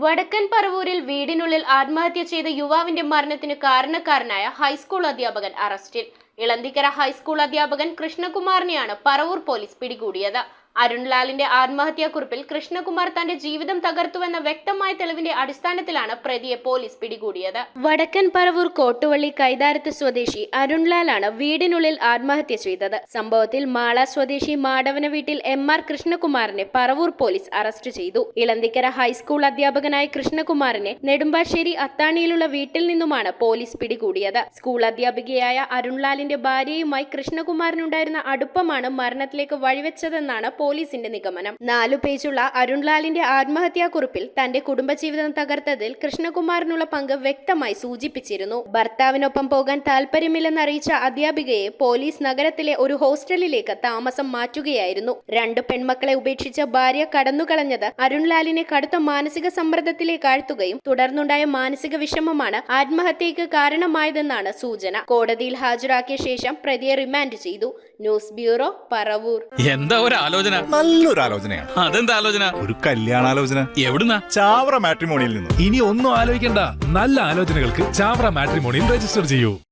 വടക്കൻ പറവൂരിൽ വീടിനുള്ളിൽ ആത്മഹത്യ ചെയ്ത യുവാവിന്റെ മരണത്തിന് കാരണക്കാരനായ ഹൈസ്കൂൾ അധ്യാപകൻ അറസ്റ്റിൽ. ഇളന്തിക്കര ഹൈസ്കൂൾ അധ്യാപകൻ കൃഷ്ണകുമാറിനെയാണ് പറവൂർ പോലീസ് പിടികൂടിയത്. അരുൺലാലിന്റെ ആത്മഹത്യാക്കുറിപ്പിൽ കൃഷ്ണകുമാർ തന്റെ ജീവിതം തകർത്തുവെന്ന വ്യക്തമായ തെളിവിന്റെ അടിസ്ഥാനത്തിലാണ് പ്രതിയെ പോലീസ് പിടികൂടിയത്. വടക്കൻ പറവൂർ കോട്ടുവള്ളി കൈതാരത്ത് സ്വദേശി അരുൺലാലാണ് വീടിനുള്ളിൽ ആത്മഹത്യ ചെയ്തത്. സംഭവത്തിൽ മാള സ്വദേശി മാടവന വീട്ടിൽ MR കൃഷ്ണകുമാറിനെ പറവൂർ പോലീസ് അറസ്റ്റ് ചെയ്തു. ഇളന്തിക്കര ഹൈസ്കൂൾ അധ്യാപകനായ കൃഷ്ണകുമാറിനെ നെടുമ്പാശ്ശേരി അത്താണിയിലുള്ള വീട്ടിൽ നിന്നുമാണ് പോലീസ് പിടികൂടിയത്. സ്കൂൾ അധ്യാപികയായ അരുൺലാലിന്റെ ഭാര്യയുമായി കൃഷ്ണകുമാറിനുണ്ടായിരുന്ന അടുപ്പമാണ് മരണത്തിലേക്ക് വഴിവെച്ചതെന്നാണ് പോലീസിന്റെ നിഗമനം. 4 പേജുള്ള അരുൺലാലിന്റെ ആത്മഹത്യാക്കുറിപ്പിൽ തന്റെ കുടുംബജീവിതം തകർത്തതിൽ കൃഷ്ണകുമാറിനുള്ള പങ്ക് വ്യക്തമായി സൂചിപ്പിച്ചിരുന്നു. ഭർത്താവിനൊപ്പം പോകാൻ താല്പര്യമില്ലെന്നറിയിച്ച അധ്യാപികയെ പോലീസ് നഗരത്തിലെ ഒരു ഹോസ്റ്റലിലേക്ക് താമസം മാറ്റുകയായിരുന്നു. 2 പെൺമക്കളെ ഉപേക്ഷിച്ച ഭാര്യ കടന്നുകളഞ്ഞത് അരുൺലാലിനെ കടുത്ത മാനസിക സമ്മർദ്ദത്തിലേക്ക് ആഴ്ത്തുകയും തുടർന്നുണ്ടായ മാനസിക വിഷമമാണ് ആത്മഹത്യയ്ക്ക് കാരണമായതെന്നാണ് സൂചന. കോടതിയിൽ ഹാജരാക്കിയ ശേഷം പ്രതിയെ റിമാൻഡ് ചെയ്തു. News bureau, Paravur. എന്താ ഒരു ആലോചന? നല്ലൊരു ആലോചനയാണ്. അതെന്താ ആലോചന? ഒരു കല്യാണാലോചന. എവിടുന്നാ? ചാവറ മാട്രിമോണിയിൽ നിന്ന്. ഇനി ഒന്നും ആലോചിക്കണ്ട, നല്ല ആലോചനകൾക്ക് ചാവറ മാട്രിമോണിയിൽ രജിസ്റ്റർ ചെയ്യൂ.